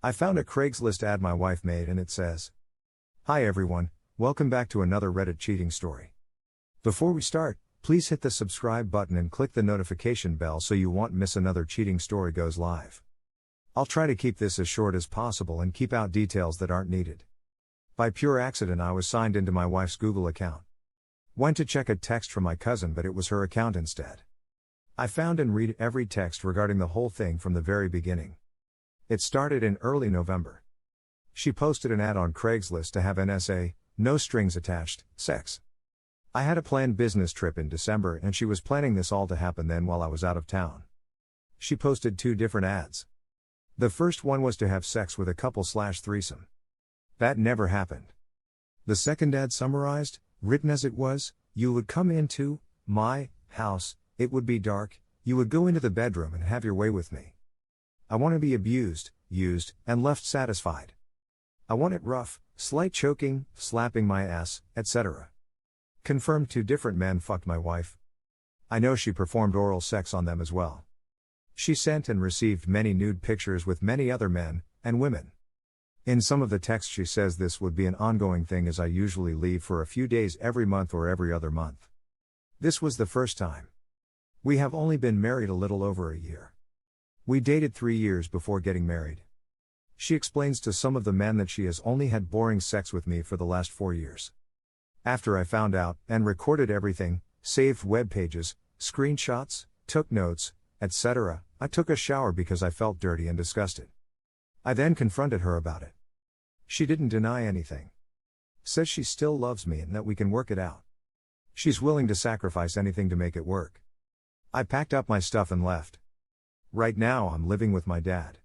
I found a Craigslist ad my wife made and it says, "Hi everyone, welcome back to another Reddit cheating story. Before we start, please hit the subscribe button and click the notification bell so you won't miss another cheating story goes live. I'll try to keep this as short as possible and keep out details that aren't needed. By pure accident I was signed into my wife's Google account. Went to check a text from my cousin but it was her account instead. I found and read every text regarding the whole thing from the very beginning. It started in early November. She posted an ad on Craigslist to have NSA, no strings attached, sex. I had a planned business trip in December and she was planning this all to happen then while I was out of town. She posted 2 different ads. The first one was to have sex with a couple/threesome. That never happened. The second ad summarized, written as it was, you would come into my house, it would be dark, you would go into the bedroom and have your way with me. I want to be abused, used, and left satisfied. I want it rough, slight choking, slapping my ass, etc. Confirmed 2 different men fucked my wife. I know she performed oral sex on them as well. She sent and received many nude pictures with many other men, and women. In some of the text she says this would be an ongoing thing as I usually leave for a few days every month or every other month. This was the first time. We have only been married a little over a year. We dated 3 years before getting married. She explains to some of the men that she has only had boring sex with me for the last 4 years. After I found out, and recorded everything, saved web pages, screenshots, took notes, etc., I took a shower because I felt dirty and disgusted. I then confronted her about it. She didn't deny anything. Says she still loves me and that we can work it out. She's willing to sacrifice anything to make it work. I packed up my stuff and left. Right now I'm living with my dad.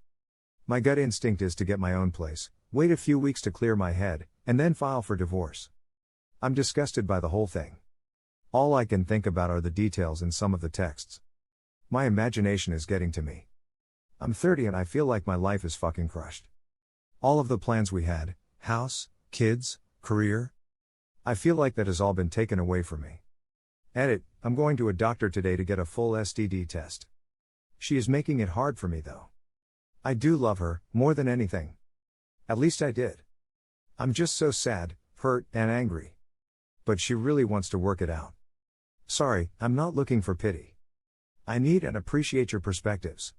My gut instinct is to get my own place, wait a few weeks to clear my head, and then file for divorce. I'm disgusted by the whole thing. All I can think about are the details in some of the texts. My imagination is getting to me. I'm 30 and I feel like my life is fucking crushed. All of the plans we had, house, kids, career. I feel like that has all been taken away from me. Edit, I'm going to a doctor today to get a full STD test. She is making it hard for me though. I do love her, more than anything. At least I did. I'm just so sad, hurt, and angry. But she really wants to work it out. Sorry, I'm not looking for pity. I need and appreciate your perspectives.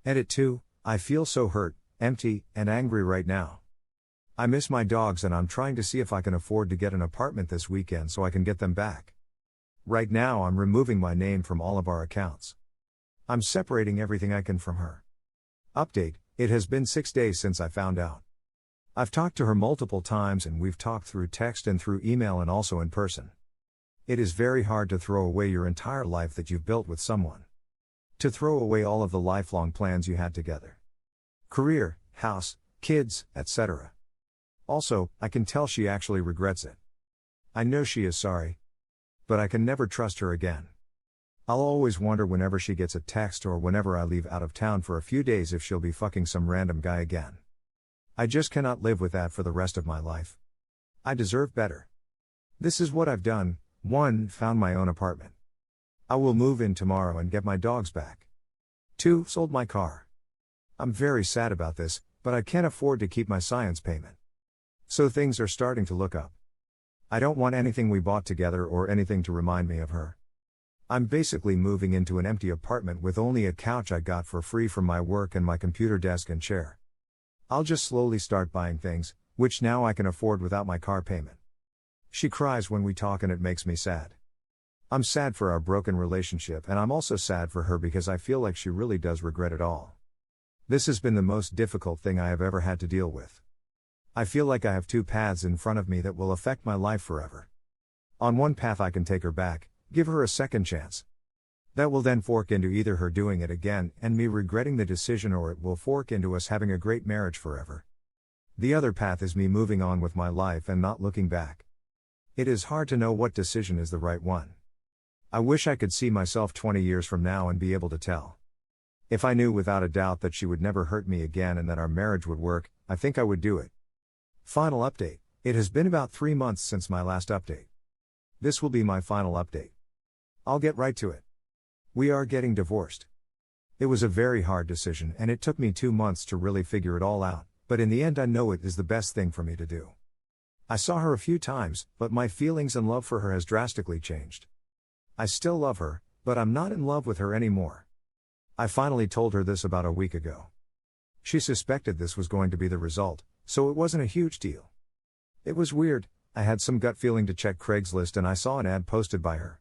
Edit 2, I feel so hurt, empty, and angry right now. I miss my dogs and I'm trying to see if I can afford to get an apartment this weekend so I can get them back. Right now I'm removing my name from all of our accounts. I'm separating everything I can from her. Update, it has been 6 days since I found out. I've talked to her multiple times and we've talked through text and through email and also in person. It is very hard to throw away your entire life that you've built with someone. To throw away all of the lifelong plans you had together. Career, house, kids, etc. Also, I can tell she actually regrets it. I know she is sorry. But I can never trust her again. I'll always wonder whenever she gets a text or whenever I leave out of town for a few days if she'll be fucking some random guy again. I just cannot live with that for the rest of my life. I deserve better. This is what I've done. 1. Found my own apartment. I will move in tomorrow and get my dogs back. 2. Sold my car. I'm very sad about this, but I can't afford to keep my science payment. So things are starting to look up. I don't want anything we bought together or anything to remind me of her. I'm basically moving into an empty apartment with only a couch I got for free from my work and my computer desk and chair. I'll just slowly start buying things, which now I can afford without my car payment. She cries when we talk and it makes me sad. I'm sad for our broken relationship and I'm also sad for her because I feel like she really does regret it all. This has been the most difficult thing I have ever had to deal with. I feel like I have 2 paths in front of me that will affect my life forever. On one path I can take her back, give her a second chance. That will then fork into either her doing it again and me regretting the decision, or it will fork into us having a great marriage forever. The other path is me moving on with my life and not looking back. It is hard to know what decision is the right one. I wish I could see myself 20 years from now and be able to tell. If I knew without a doubt that she would never hurt me again and that our marriage would work, I think I would do it. Final update, it has been about 3 months since my last update. This will be my final update. I'll get right to it. We are getting divorced. It was a very hard decision and it took me 2 months to really figure it all out, but in the end I know it is the best thing for me to do. I saw her a few times, but my feelings and love for her has drastically changed. I still love her, but I'm not in love with her anymore. I finally told her this about a week ago. She suspected this was going to be the result, so it wasn't a huge deal. It was weird, I had some gut feeling to check Craigslist and I saw an ad posted by her.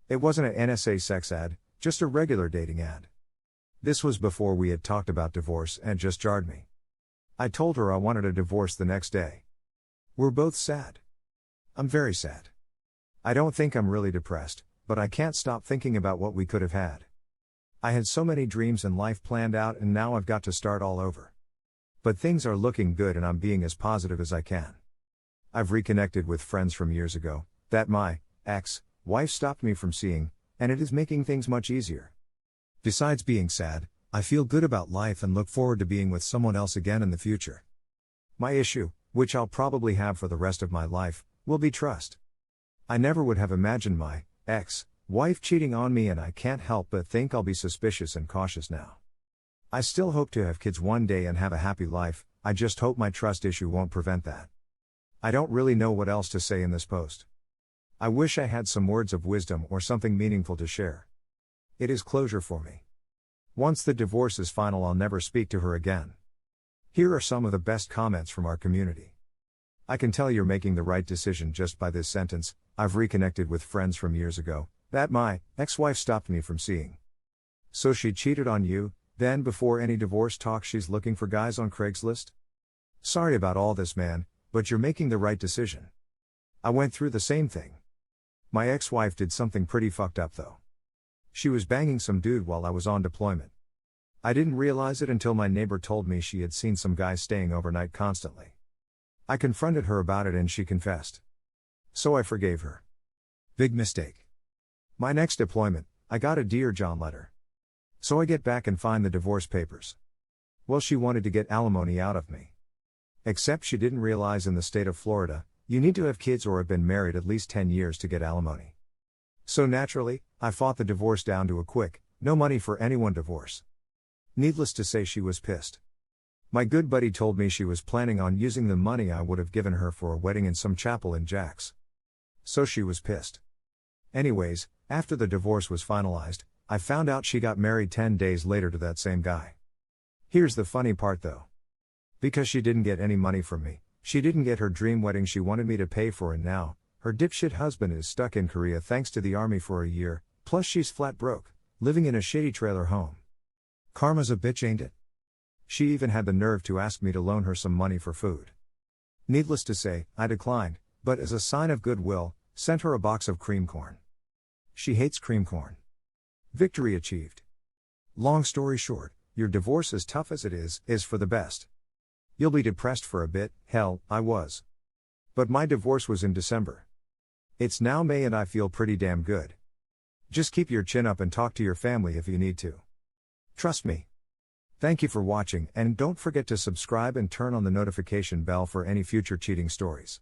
It wasn't an NSA sex ad, just a regular dating ad. This was before we had talked about divorce and it just jarred me. I told her I wanted a divorce the next day. We're both sad. I'm very sad. I don't think I'm really depressed, but I can't stop thinking about what we could have had. I had so many dreams and life planned out and now I've got to start all over. But things are looking good and I'm being as positive as I can. I've reconnected with friends from years ago, that my ex-wife stopped me from seeing, and it is making things much easier. Besides being sad, I feel good about life and look forward to being with someone else again in the future. My issue, which I'll probably have for the rest of my life, will be trust. I never would have imagined my ex-wife cheating on me and I can't help but think I'll be suspicious and cautious now. I still hope to have kids one day and have a happy life, I just hope my trust issue won't prevent that. I don't really know what else to say in this post. I wish I had some words of wisdom or something meaningful to share. It is closure for me. Once the divorce is final, I'll never speak to her again. Here are some of the best comments from our community. I can tell you're making the right decision just by this sentence. I've reconnected with friends from years ago, that my ex-wife stopped me from seeing. So she cheated on you, then before any divorce talk she's looking for guys on Craigslist? Sorry about all this, man, but you're making the right decision. I went through the same thing. My ex-wife did something pretty fucked up though. She was banging some dude while I was on deployment. I didn't realize it until my neighbor told me she had seen some guy staying overnight constantly. I confronted her about it and she confessed. So I forgave her. Big mistake. My next deployment, I got a Dear John letter. So I get back and find the divorce papers. Well, she wanted to get alimony out of me. Except she didn't realize in the state of Florida, you need to have kids or have been married at least 10 years to get alimony. So naturally, I fought the divorce down to a quick, no money for anyone divorce. Needless to say, she was pissed. My good buddy told me she was planning on using the money I would have given her for a wedding in some chapel in Jax. So she was pissed. Anyways, after the divorce was finalized, I found out she got married 10 days later to that same guy. Here's the funny part though. Because she didn't get any money from me, she didn't get her dream wedding she wanted me to pay for, and now, her dipshit husband is stuck in Korea thanks to the army for a year, plus she's flat broke, living in a shitty trailer home. Karma's a bitch, ain't it? She even had the nerve to ask me to loan her some money for food. Needless to say, I declined, but as a sign of goodwill, sent her a box of cream corn. She hates cream corn. Victory achieved. Long story short, your divorce, as tough as it is for the best. You'll be depressed for a bit, hell, I was. But my divorce was in December. It's now May and I feel pretty damn good. Just keep your chin up and talk to your family if you need to. Trust me. Thank you for watching, and don't forget to subscribe and turn on the notification bell for any future cheating stories.